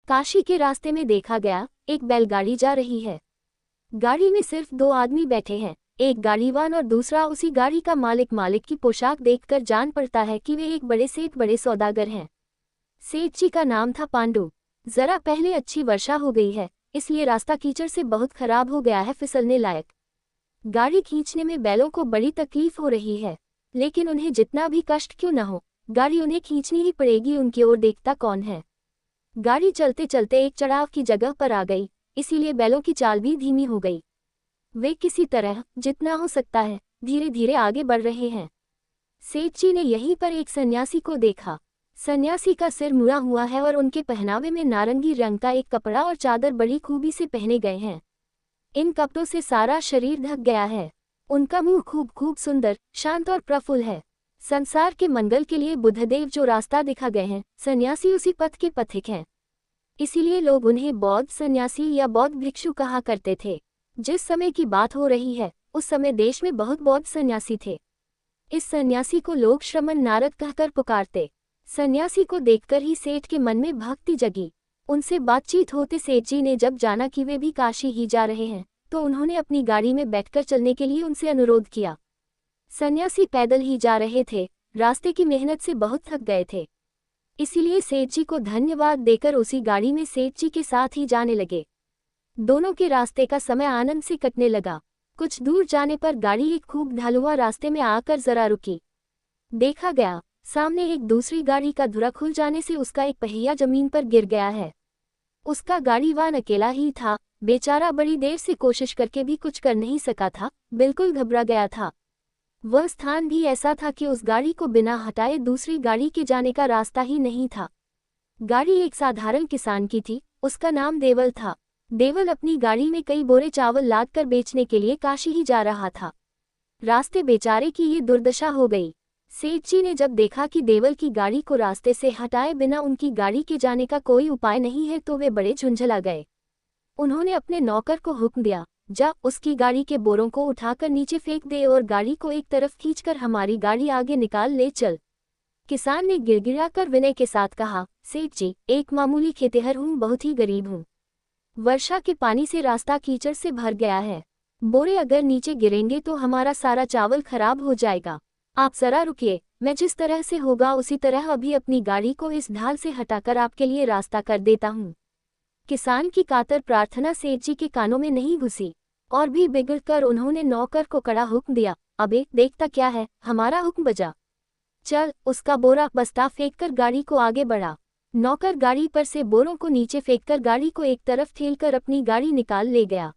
काशी के रास्ते में देखा गया, एक बैलगाड़ी जा रही है। गाड़ी में सिर्फ 2 आदमी बैठे हैं, एक गाड़ीवान और दूसरा उसी गाड़ी का मालिक। मालिक की पोशाक देखकर जान पड़ता है कि वे एक बड़े सेठ, बड़े सौदागर हैं। सेठ जी का नाम था पांडु। जरा पहले अच्छी वर्षा हो गई है, इसलिए रास्ता कीचड़ से बहुत खराब हो गया है, फिसलने लायक। गाड़ी खींचने में बैलों को बड़ी तकलीफ हो रही है, लेकिन उन्हें जितना भी कष्ट क्यों न हो, गाड़ी उन्हें खींचनी ही पड़ेगी। उनकी ओर देखता कौन है। गाड़ी चलते चलते एक चढ़ाव की जगह पर आ गई, इसीलिए बैलों की चाल भी धीमी हो गई। वे किसी तरह, जितना हो सकता है, धीरे धीरे आगे बढ़ रहे हैं। सेठ जी ने यहीं पर एक सन्यासी को देखा। सन्यासी का सिर मुड़ा हुआ है और उनके पहनावे में नारंगी रंग का एक कपड़ा और चादर बड़ी खूबी से पहने गए हैं। इन कपड़ों से सारा शरीर ढक गया है। उनका मुंह खूब सुंदर, शांत और प्रफुल्ल है। संसार के मंगल के लिए बुद्धदेव जो रास्ता दिखा गए हैं, सन्यासी उसी पथ के पथिक हैं। इसीलिए लोग उन्हें बौद्ध सन्यासी या बौद्ध भिक्षु कहा करते थे। जिस समय की बात हो रही है, उस समय देश में बहुत बौद्ध सन्यासी थे। इस सन्यासी को लोग श्रमण नारद कहकर पुकारते। सन्यासी को देखकर ही सेठ के मन में भक्ति जगी। उनसे बातचीत होते सेठ जी ने जब जाना कि वे भी काशी ही जा रहे हैं, तो उन्होंने अपनी गाड़ी में बैठकर चलने के लिए उनसे अनुरोध किया। सन्यासी पैदल ही जा रहे थे, रास्ते की मेहनत से बहुत थक गए थे। इसीलिए सेठ जी को धन्यवाद देकर उसी गाड़ी में सेठ जी के साथ ही जाने लगे। दोनों के रास्ते का समय आनंद से कटने लगा। कुछ दूर जाने पर गाड़ी एक खूब ढालुआ रास्ते में आकर जरा रुकी। देखा गया, सामने एक दूसरी गाड़ी का धुरा खुल जाने से उसका एक पहिया जमीन पर गिर गया है। उसका गाड़ीवान अकेला ही था। बेचारा बड़ी देर से कोशिश करके भी कुछ कर नहीं सका था, बिल्कुल घबरा गया था। वह स्थान भी ऐसा था कि उस गाड़ी को बिना हटाए दूसरी गाड़ी के जाने का रास्ता ही नहीं था। गाड़ी एक साधारण किसान की थी, उसका नाम देवल था। देवल अपनी गाड़ी में कई बोरे चावल लादकर बेचने के लिए काशी ही जा रहा था। रास्ते बेचारे की ये दुर्दशा हो गई। सेठ जी ने जब देखा कि देवल की गाड़ी को रास्ते से हटाए बिना उनकी गाड़ी के जाने का कोई उपाय नहीं है, तो वे बड़े झुंझला गए। उन्होंने अपने नौकर को हुक्म दिया, जा उसकी गाड़ी के बोरों को उठाकर नीचे फेंक दे और गाड़ी को एक तरफ खींचकर हमारी गाड़ी आगे निकाल ले चल। किसान ने गिड़गिड़ाकर विनय के साथ कहा, सेठ जी, एक मामूली खेतिहर हूँ, बहुत ही गरीब हूँ। वर्षा के पानी से रास्ता कीचड़ से भर गया है। बोरे अगर नीचे गिरेंगे तो हमारा सारा चावल खराब हो जाएगा। आप जरा रुकिए, मैं जिस तरह से होगा उसी तरह अभी अपनी गाड़ी को इस ढाल से हटाकर आपके लिए रास्ता कर देता हूँ। किसान की कातर प्रार्थना सेठ जी के कानों में नहीं घुसी और भी बिगड़कर उन्होंने नौकर को कड़ा हुक्म दिया, अबे देखता क्या है, हमारा हुक्म बजा। चल, उसका बोरा बस्ता फेंककर गाड़ी को आगे बढ़ा। नौकर गाड़ी पर से बोरों को नीचे फेंककर गाड़ी को एक तरफ ठेलकर अपनी गाड़ी निकाल ले गया।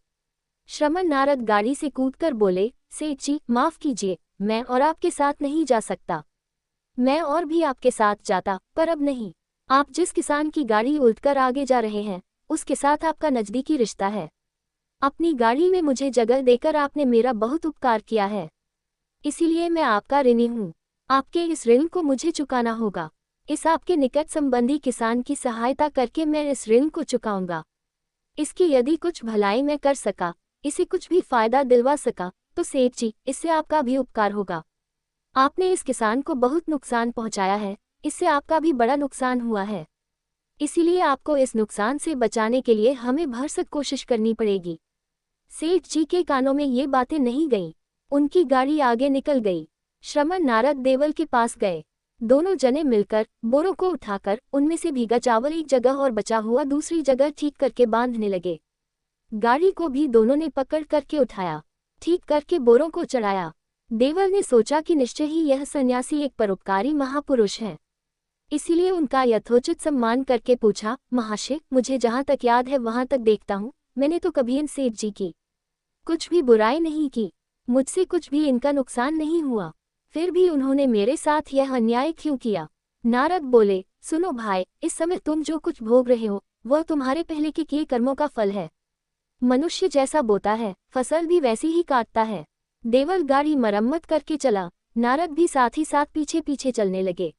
श्रमण नारद गाड़ी से कूदकर बोले, सेठ जी माफ कीजिए, मैं और आपके साथ नहीं जा सकता। मैं और भी आपके साथ जाता, पर अब नहीं। आप जिस किसान की गाड़ी उल्टकर आगे जा रहे हैं, उसके साथ आपका नजदीकी रिश्ता है। अपनी गाड़ी में मुझे जगह देकर आपने मेरा बहुत उपकार किया है, इसीलिए मैं आपका ऋणी हूँ। आपके इस ऋण को मुझे चुकाना होगा। इस आपके निकट संबंधी किसान की सहायता करके मैं इस ऋण को चुकाऊंगा। इसकी यदि कुछ भलाई मैं कर सका, इसे कुछ भी फायदा दिलवा सका, तो सेठ जी, इससे आपका भी उपकार होगा। आपने इस किसान को बहुत नुकसान पहुंचाया है, इससे आपका भी बड़ा नुकसान हुआ है। इसीलिए आपको इस नुकसान से बचाने के लिए हमें भरसक कोशिश करनी पड़ेगी। सेठ जी के कानों में ये बातें नहीं गईं। उनकी गाड़ी आगे निकल गई। श्रमण नारद देवल के पास गए। दोनों जने मिलकर बोरों को उठाकर उनमें से भीगा चावल एक जगह और बचा हुआ दूसरी जगह ठीक करके बांधने लगे। गाड़ी को भी दोनों ने पकड़ करके उठाया, ठीक करके बोरों को चढ़ाया। देवल ने सोचा कि निश्चय ही यह सन्यासी एक परोपकारी महापुरुष है, इसीलिए उनका यथोचित सम्मान करके पूछा, महाशय, मुझे जहाँ तक याद है वहाँ तक देखता हूँ, मैंने तो कभी इन सेठ जी की कुछ भी बुराई नहीं की। मुझसे कुछ भी इनका नुकसान नहीं हुआ, फिर भी उन्होंने मेरे साथ यह अन्याय क्यों किया? नारद बोले, सुनो भाई, इस समय तुम जो कुछ भोग रहे हो, वह तुम्हारे पहले के किए कर्मों का फल है। मनुष्य जैसा बोता है, फसल भी वैसी ही काटता है। देवल गाड़ी मरम्मत करके चला, नारद भी साथ ही साथ पीछे पीछे चलने लगे।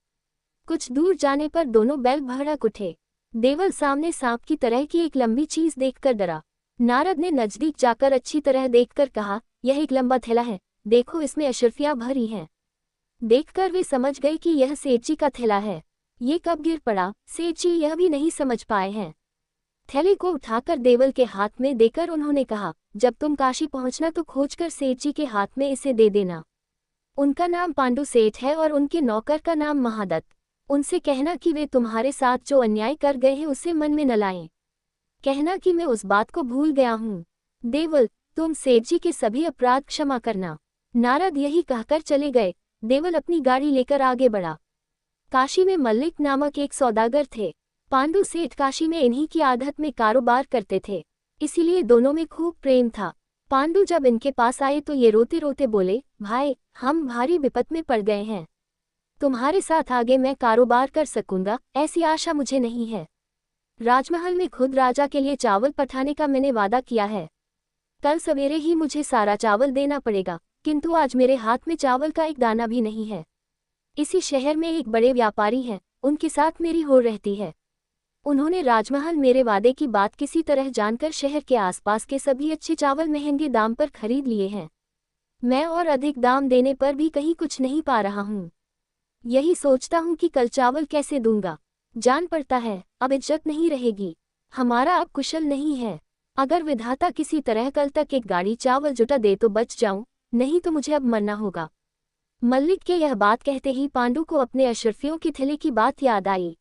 कुछ दूर जाने पर दोनों बैल भड़क उठे। देवल सामने सांप की तरह की एक लंबी चीज देखकर डरा। नारद ने नजदीक जाकर अच्छी तरह देखकर कहा, यह एक लंबा थैला है, देखो इसमें अशर्फियां भरी हैं। देखकर वे समझ गए कि यह सेठ जी का थैला है। ये कब गिर पड़ा, सेठ जी यह भी नहीं समझ पाए हैं। थैले को उठाकर देवल के हाथ में देकर उन्होंने कहा, जब तुम काशी पहुंचना तो खोजकर सेठ जी के हाथ में इसे दे देना। उनका नाम पांडु सेठ है और उनके नौकर का नाम महादत्त। उनसे कहना कि वे तुम्हारे साथ जो अन्याय कर गए हैं उसे मन में न लाएं। कहना कि मैं उस बात को भूल गया हूँ। देवल, तुम सेठ जी के सभी अपराध क्षमा करना। नारद यही कहकर चले गए। देवल अपनी गाड़ी लेकर आगे बढ़ा। काशी में मल्लिक नामक एक सौदागर थे। पांडु सेठ काशी में इन्हीं की आदत में कारोबार करते थे, इसीलिए दोनों में खूब प्रेम था। पांडु जब इनके पास आए तो ये रोते रोते बोले, भाई, हम भारी विपत में पड़ गए हैं। तुम्हारे साथ आगे मैं कारोबार कर सकूंगा ऐसी आशा मुझे नहीं है। राजमहल में खुद राजा के लिए चावल पठाने का मैंने वादा किया है। कल सवेरे ही मुझे सारा चावल देना पड़ेगा, किंतु आज मेरे हाथ में चावल का एक दाना भी नहीं है। इसी शहर में एक बड़े व्यापारी हैं, उनके साथ मेरी होड़ रहती है। उन्होंने राजमहल मेरे वादे की बात किसी तरह जानकर शहर के आसपास के सभी अच्छे चावल महंगे दाम पर खरीद लिए हैं। मैं और अधिक दाम देने पर भी कहीं कुछ नहीं पा रहा हूँ। यही सोचता हूँ कि कल चावल कैसे दूंगा। जान पड़ता है अब इज्जत नहीं रहेगी। हमारा अब कुशल नहीं है। अगर विधाता किसी तरह कल तक एक गाड़ी चावल जुटा दे तो बच जाऊं, नहीं तो मुझे अब मरना होगा। मल्लिक के यह बात कहते ही पांडु को अपने अशरफियों की थैले की बात याद आई।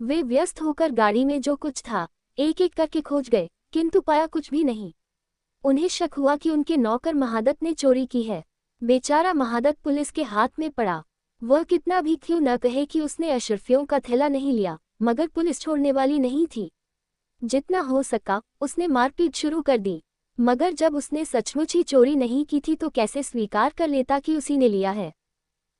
वे व्यस्त होकर गाड़ी में जो कुछ था एक एक करके खोज गए, किंतु पाया कुछ भी नहीं। उन्हें शक हुआ कि उनके नौकर महादत्त ने चोरी की है। बेचारा महादत्त पुलिस के हाथ में पड़ा। वह कितना भी क्यों न कहे कि उसने अशरफियों का थैला नहीं लिया, मगर पुलिस छोड़ने वाली नहीं थी। जितना हो सका उसने मारपीट शुरू कर दी, मगर जब उसने सचमुच ही चोरी नहीं की थी तो कैसे स्वीकार कर लेता कि उसी ने लिया है।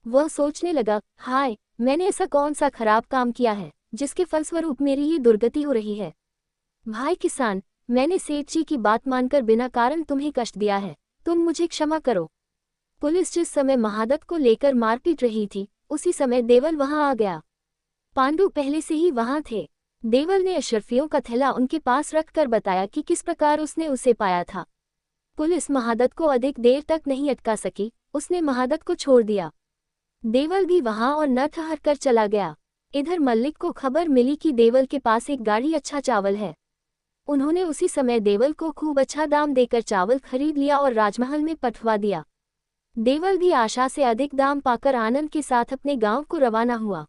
वह सोचने लगा, हाय, मैंने ऐसा कौन सा खराब काम किया है जिसके फलस्वरूप मेरी ये दुर्गति हो रही है। भाई किसान, मैंने सेठ जी की बात मानकर बिना कारण तुम्हें कष्ट दिया है, तुम मुझे क्षमा करो। पुलिस जिस समय महादत्त को लेकर मारपीट रही थी उसी समय देवल वहां आ गया। पांडु पहले से ही वहां थे। देवल ने अशरफियों का थैला उनके पास रखकर बताया कि किस प्रकार उसने उसे पाया था। पुलिस महादत्त को अधिक देर तक नहीं अटका सकी, उसने महादत्त को छोड़ दिया। देवल भी वहां और न ठहर कर चला गया। इधर मल्लिक को खबर मिली कि देवल के पास एक गाड़ी अच्छा चावल है। उन्होंने उसी समय देवल को खूब अच्छा दाम देकर चावल खरीद लिया और राजमहल में पठवा दिया। देवल भी आशा से अधिक दाम पाकर आनंद के साथ अपने गांव को रवाना हुआ।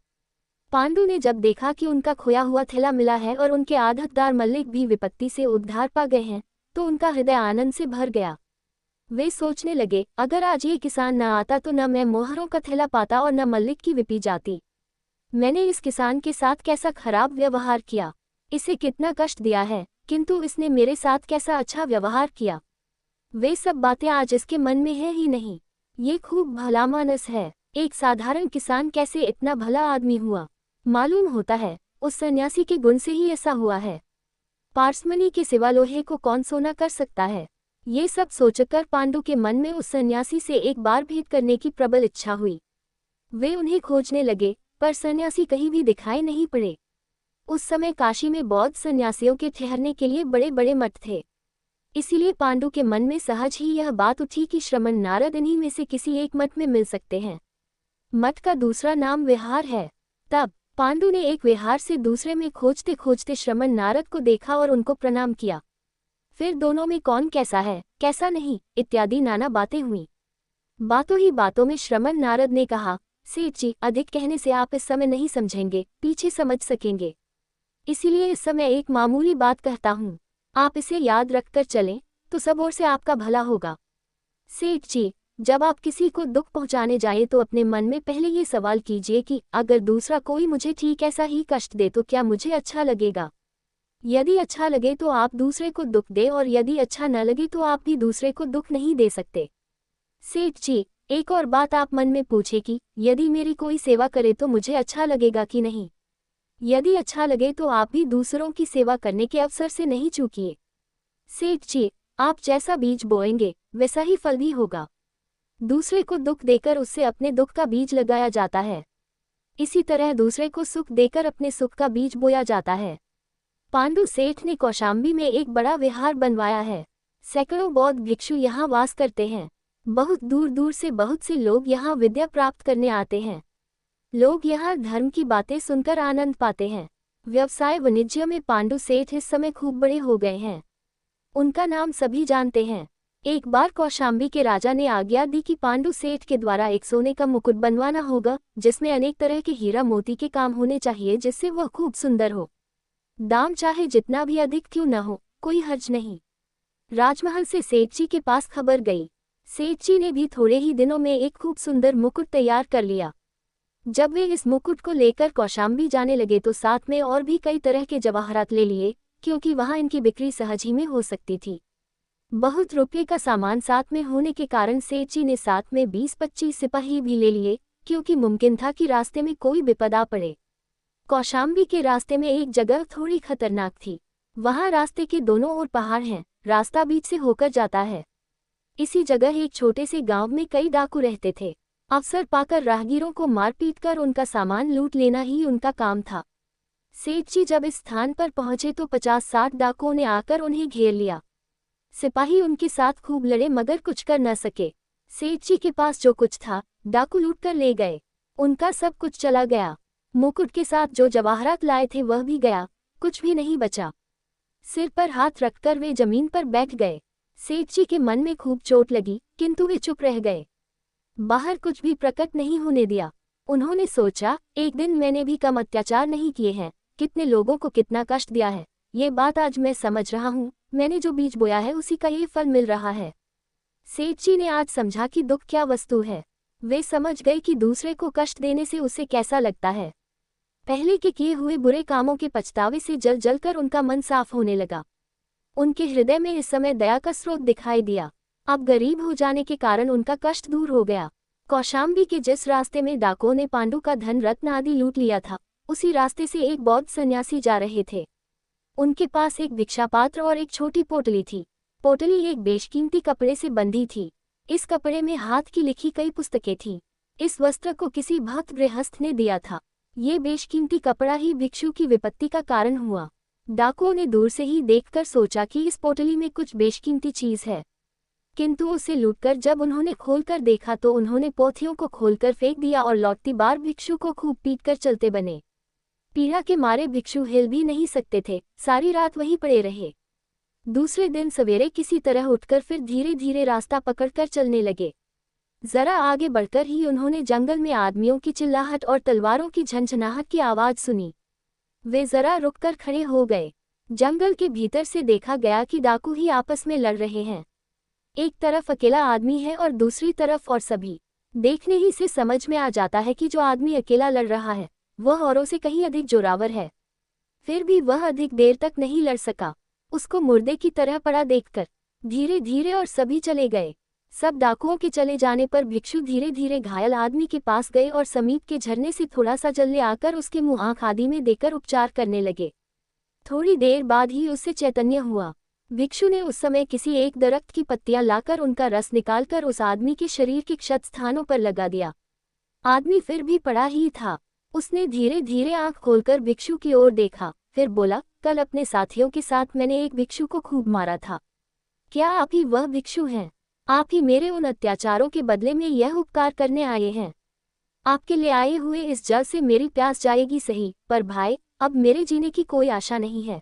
पांडु ने जब देखा कि उनका खोया हुआ थैला मिला है और उनके आदतदार मल्लिक भी विपत्ति से उद्धार पा गए हैं, तो उनका हृदय आनंद से भर गया। वे सोचने लगे, अगर आज ये किसान न आता तो न मैं मोहरों का थैला पाता और न मल्लिक की विपी जाती। मैंने इस किसान के साथ कैसा खराब व्यवहार किया, इसे कितना कष्ट दिया है, किंतु इसने मेरे साथ कैसा अच्छा व्यवहार किया। वे सब बातें आज इसके मन में है ही नहीं। ये खूब भला मानस है। एक साधारण किसान कैसे इतना भला आदमी हुआ। मालूम होता है उस सन्यासी के गुण से ही ऐसा हुआ है। पारसमणि के सिवा लोहे को कौन सोना कर सकता है। ये सब सोचकर पांडु के मन में उस सन्यासी से एक बार भेंट करने की प्रबल इच्छा हुई। वे उन्हें खोजने लगे, पर सन्यासी कहीं भी दिखाई नहीं पड़े। उस समय काशी में बौद्ध सन्यासियों के ठहरने के लिए बड़े बड़े मठ थे। इसीलिए पांडु के मन में सहज ही यह बात उठी कि श्रमण नारद इन्हीं में से किसी एक मठ में मिल सकते हैं। मठ का दूसरा नाम विहार है। तब पांडु ने एक विहार से दूसरे में खोजते खोजते श्रमण नारद को देखा और उनको प्रणाम किया। फिर दोनों में कौन कैसा है कैसा नहीं इत्यादि नाना बातें हुई। बातों ही बातों में श्रमण नारद ने कहा, सेठ जी, अधिक कहने से आप इस समय नहीं समझेंगे, पीछे समझ सकेंगे। इसीलिए इस समय एक मामूली बात कहता हूँ, आप इसे याद रखकर चलें तो सब ओर से आपका भला होगा। सेठ जी, जब आप किसी को दुख पहुंचाने जाए तो अपने मन में पहले ये सवाल कीजिए कि अगर दूसरा कोई मुझे ठीक ऐसा ही कष्ट दे तो क्या मुझे अच्छा लगेगा। यदि अच्छा लगे तो आप दूसरे को दुख दे और यदि अच्छा न लगे तो आप भी दूसरे को दुख नहीं दे सकते। सेठ जी, एक और बात आप मन में पूछे कि यदि मेरी कोई सेवा करे तो मुझे अच्छा लगेगा कि नहीं। यदि अच्छा लगे तो आप भी दूसरों की सेवा करने के अवसर से नहीं चूकिए। सेठ जी, आप जैसा बीज बोएंगे वैसा ही फल भी होगा। दूसरे को दुख देकर उससे अपने दुख का बीज लगाया जाता है। इसी तरह दूसरे को सुख देकर अपने सुख का बीज बोया जाता है। पांडु सेठ ने कौशाम्बी में एक बड़ा विहार बनवाया है। सैकड़ों बौद्ध भिक्षु यहाँ वास करते हैं। बहुत दूर दूर से बहुत से लोग यहाँ विद्या प्राप्त करने आते हैं। लोग यहाँ धर्म की बातें सुनकर आनंद पाते हैं। व्यवसाय वाणिज्य में पांडु सेठ इस समय खूब बड़े हो गए हैं। उनका नाम सभी जानते हैं। एक बार कौशाम्बी के राजा ने आज्ञा दी कि पांडु सेठ के द्वारा एक सोने का मुकुट बनवाना होगा, जिसमें अनेक तरह के हीरा मोती के काम होने चाहिए, जिससे वह खूब सुंदर हो। दाम चाहे जितना भी अधिक क्यों न हो, कोई हर्ज नहीं। राजमहल से सेठ जी के पास खबर गई। सेठ जी ने भी थोड़े ही दिनों में एक खूब सुंदर मुकुट तैयार कर लिया। जब वे इस मुकुट को लेकर कौशाम्बी जाने लगे तो साथ में और भी कई तरह के जवाहरात ले लिए, क्योंकि वहां इनकी बिक्री सहज ही में हो सकती थी। बहुत रुपये का सामान साथ में होने के कारण सेठ जी ने साथ में 20-25 सिपाही भी ले लिए, क्योंकि मुमकिन था कि रास्ते में कोई विपद आ पड़े। कौशाम्बी के रास्ते में एक जगह थोड़ी खतरनाक थी। वहां रास्ते के दोनों ओर पहाड़ हैं, रास्ता बीच से होकर जाता है। इसी जगह एक छोटे से गांव में कई डाकू रहते थे। अवसर पाकर राहगीरों को मार पीट कर उनका सामान लूट लेना ही उनका काम था। सेठ जी जब इस स्थान पर पहुंचे तो 50-60 डाकुओं ने आकर उन्हें घेर लिया। सिपाही उनके साथ खूब लड़े मगर कुछ कर न सके। सेठ जी के पास जो कुछ था डाकू लूट कर ले गए। उनका सब कुछ चला गया। मुकुट के साथ जो जवाहरात लाए थे वह भी गया, कुछ भी नहीं बचा। सिर पर हाथ रखकर वे जमीन पर बैठ गए। सेठ जी के मन में खूब चोट लगी, किंतु वे चुप रह गए। बाहर कुछ भी प्रकट नहीं होने दिया। उन्होंने सोचा, एक दिन मैंने भी कम अत्याचार नहीं किए हैं, कितने लोगों को कितना कष्ट दिया है, ये बात आज मैं समझ रहा हूँ। मैंने जो बीज बोया है उसी का ये फल मिल रहा है। सेठ जी ने आज समझा कि दुख क्या वस्तु है। वे समझ गए कि दूसरे को कष्ट देने से उसे कैसा लगता है। पहले के किए हुए बुरे कामों के पछतावे से जल जल कर उनका मन साफ होने लगा। उनके हृदय में इस समय दया का स्रोत दिखाई दिया। अब गरीब हो जाने के कारण उनका कष्ट दूर हो गया। कौशाम्बी के जिस रास्ते में डाकुओं ने पांडु का धन रत्न आदि लूट लिया था, उसी रास्ते से एक बौद्ध सन्यासी जा रहे थे। उनके पास एक भिक्षा पात्र और एक छोटी पोटली थी। पोटली एक बेशकीमती कपड़े से बंधी थी। इस कपड़े में हाथ की लिखी कई पुस्तकें थीं। इस वस्त्र को किसी भक्त गृहस्थ ने दिया था। ये बेशकीमती कपड़ा ही भिक्षु की विपत्ति का कारण हुआ। डाकुओं ने दूर से ही देखकर सोचा कि इस पोटली में कुछ बेशकीमती चीज है, किंतु उसे लूटकर जब उन्होंने खोलकर देखा तो उन्होंने पोथियों को खोलकर फेंक दिया और लौटती बार भिक्षु को खूब पीटकर चलते बने। पीड़ा के मारे भिक्षु हिल भी नहीं सकते थे, सारी रात वहीं पड़े रहे। दूसरे दिन सवेरे किसी तरह उठकर फिर धीरे धीरे रास्ता पकड़कर चलने लगे। जरा आगे बढ़कर ही उन्होंने जंगल में आदमियों की चिल्लाहट और तलवारों की झंझनाहट की आवाज सुनी। वे जरा रुककर खड़े हो गए। जंगल के भीतर से देखा गया कि डाकू ही आपस में लड़ रहे हैं। एक तरफ अकेला आदमी है और दूसरी तरफ और सभी। देखने ही से समझ में आ जाता है कि जो आदमी अकेला लड़ रहा है वह औरों से कहीं अधिक जोरावर है। फिर भी वह अधिक देर तक नहीं लड़ सका। उसको मुर्दे की तरह पड़ा देखकर धीरे धीरे और सभी चले गए। सब डाकुओं के चले जाने पर भिक्षु धीरे धीरे घायल आदमी के पास गए और समीप के झरने से थोड़ा सा जल ले आकर उसके मुंह आंख आदि में देकर उपचार करने लगे। थोड़ी देर बाद ही उससे चैतन्य हुआ। भिक्षु ने उस समय किसी एक दरख्त की पत्तियां लाकर उनका रस निकालकर उस आदमी के शरीर के क्षत स्थानों पर लगा दिया। आदमी फिर भी पड़ा ही था। उसने धीरे धीरे आंख खोलकर भिक्षु की ओर देखा, फिर बोला, कल अपने साथियों के साथ मैंने एक भिक्षु को खूब मारा था। क्या आप ही वह भिक्षु हैं? आप ही मेरे उन अत्याचारों के बदले में यह उपकार करने आए हैं। आपके ले आए हुए इस जल से मेरी प्यास जाएगी सही, पर भाई अब मेरे जीने की कोई आशा नहीं है।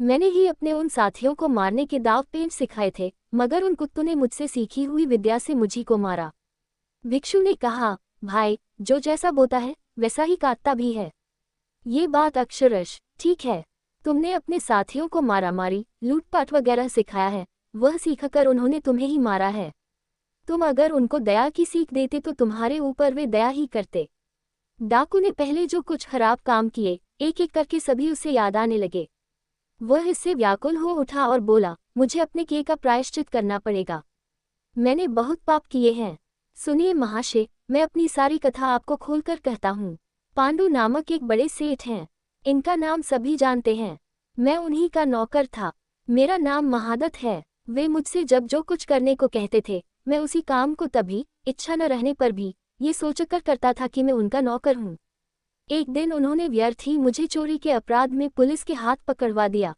मैंने ही अपने उन साथियों को मारने के दाव पेच सिखाए थे, मगर उन कुत्तों ने मुझसे सीखी हुई विद्या से मुझी को मारा। भिक्षु ने कहा, भाई जो जैसा बोता है वैसा ही काटता भी है। ये बात अक्षरश ठीक है। तुमने अपने साथियों को मारामारी लूटपाट वगैरह सिखाया है, वह सीखकर उन्होंने तुम्हें ही मारा है। तुम अगर उनको दया की सीख देते तो तुम्हारे ऊपर वे दया ही करते। डाकू ने पहले जो कुछ खराब काम किए एक एक करके सभी उसे याद आने लगे। वह इससे व्याकुल हो उठा और बोला, मुझे अपने किए का प्रायश्चित करना पड़ेगा। मैंने बहुत पाप किए हैं। सुनिए महाशय, मैं अपनी सारी कथा आपको खोलकर कहता हूँ। पांडु नामक एक बड़े सेठ हैं। इनका नाम सभी जानते हैं। मैं उन्हीं का नौकर था। मेरा नाम महादत्त है। वे मुझसे जब जो कुछ करने को कहते थे मैं उसी काम को तभी, इच्छा न रहने पर भी, ये सोचकर करता था कि मैं उनका नौकर हूँ। एक दिन उन्होंने व्यर्थ ही मुझे चोरी के अपराध में पुलिस के हाथ पकड़वा दिया।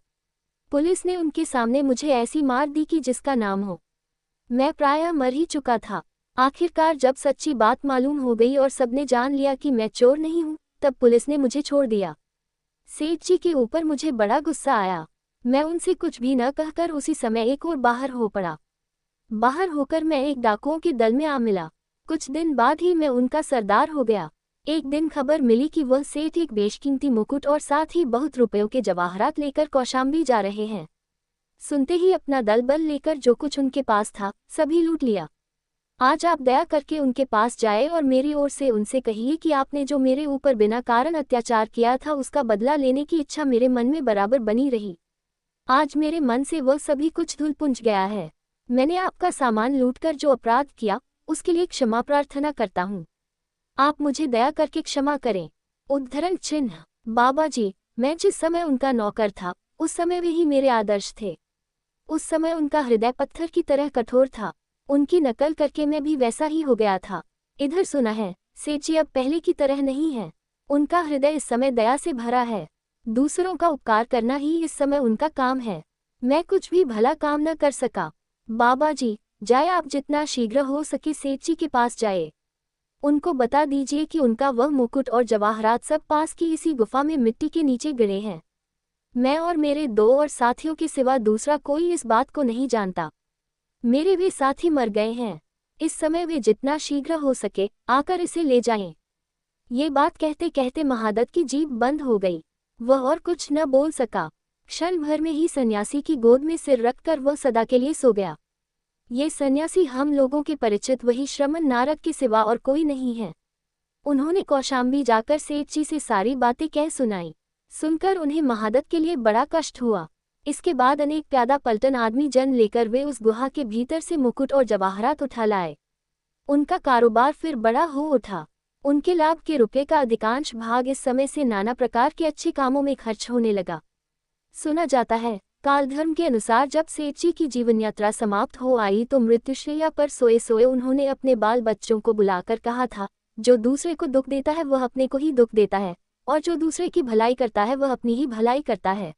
पुलिस ने उनके सामने मुझे ऐसी मार दी कि जिसका नाम हो। मैं प्रायः मर ही चुका था। आखिरकार जब सच्ची बात मालूम हो गई और सबने जान लिया कि मैं चोर नहीं हूँ, तब पुलिस ने मुझे छोड़ दिया। सेठ जी के ऊपर मुझे बड़ा गुस्सा आया। मैं उनसे कुछ भी न कहकर उसी समय एक और बाहर हो पड़ा। बाहर होकर मैं एक डाकुओं के दल में आ मिला। कुछ दिन बाद ही मैं उनका सरदार हो गया। एक दिन खबर मिली कि वह सेठ एक बेशकीमती मुकुट और साथ ही बहुत रुपयों के जवाहरात लेकर कौशाम्बी जा रहे हैं। सुनते ही अपना दल बल लेकर जो कुछ उनके पास था सभी लूट लिया। आज आप दया करके उनके पास जाए और मेरी ओर से उनसे कहिए कि आपने जो मेरे ऊपर बिना कारण अत्याचार किया था उसका बदला लेने की इच्छा मेरे मन में बराबर बनी रही। आज मेरे मन से वह सभी कुछ धुल पुंज गया है। मैंने आपका सामान लूटकर जो अपराध किया उसके लिए क्षमा प्रार्थना करता हूँ। आप मुझे दया करके क्षमा करें। उद्धरण चिन्ह। बाबा जी, मैं जिस समय उनका नौकर था उस समय वे ही मेरे आदर्श थे। उस समय उनका हृदय पत्थर की तरह कठोर था। उनकी नकल करके मैं भी वैसा ही हो गया था। इधर सुना है, सेठ जी अब पहले की तरह नहीं है। उनका हृदय इस समय दया से भरा है। दूसरों का उपकार करना ही इस समय उनका काम है। मैं कुछ भी भला काम न कर सका। बाबा जी, जाए आप जितना शीघ्र हो सके सेठ जी के पास जाए। उनको बता दीजिए कि उनका वह मुकुट और जवाहरात सब पास की इसी गुफा में मिट्टी के नीचे गिरे हैं। मैं और मेरे 2 और साथियों के सिवा दूसरा कोई इस बात को नहीं जानता। मेरे भी साथी मर गए हैं। इस समय वे जितना शीघ्र हो सके आकर इसे ले जाएं। ये बात कहते कहते महादत्त की जीभ बंद हो गई। वह और कुछ न बोल सका। क्षण भर में ही सन्यासी की गोद में सिर रखकर वह सदा के लिए सो गया। ये सन्यासी हम लोगों के परिचित वही श्रमण नारद के सिवा और कोई नहीं है। उन्होंने कौशाम्बी जाकर सेठ जी से सारी बातें कह सुनाई। सुनकर उन्हें महादत्त के लिए बड़ा कष्ट हुआ। इसके बाद अनेक प्यादा पलटन आदमी जन लेकर वे उस गुहा के भीतर से मुकुट और जवाहरात उठा लाए। उनका कारोबार फिर बड़ा हो उठा। उनके लाभ के रुपये का अधिकांश भाग इस समय से नाना प्रकार के अच्छे कामों में खर्च होने लगा। सुना जाता है, कालधर्म के अनुसार जब सेठ जी की जीवन यात्रा समाप्त हो आई तो मृत्युशैया पर सोए सोए उन्होंने अपने बाल बच्चों को बुलाकर कहा था, जो दूसरे को दुख देता है वह अपने को ही दुख देता है, और जो दूसरे की भलाई करता है वह अपनी ही भलाई करता है।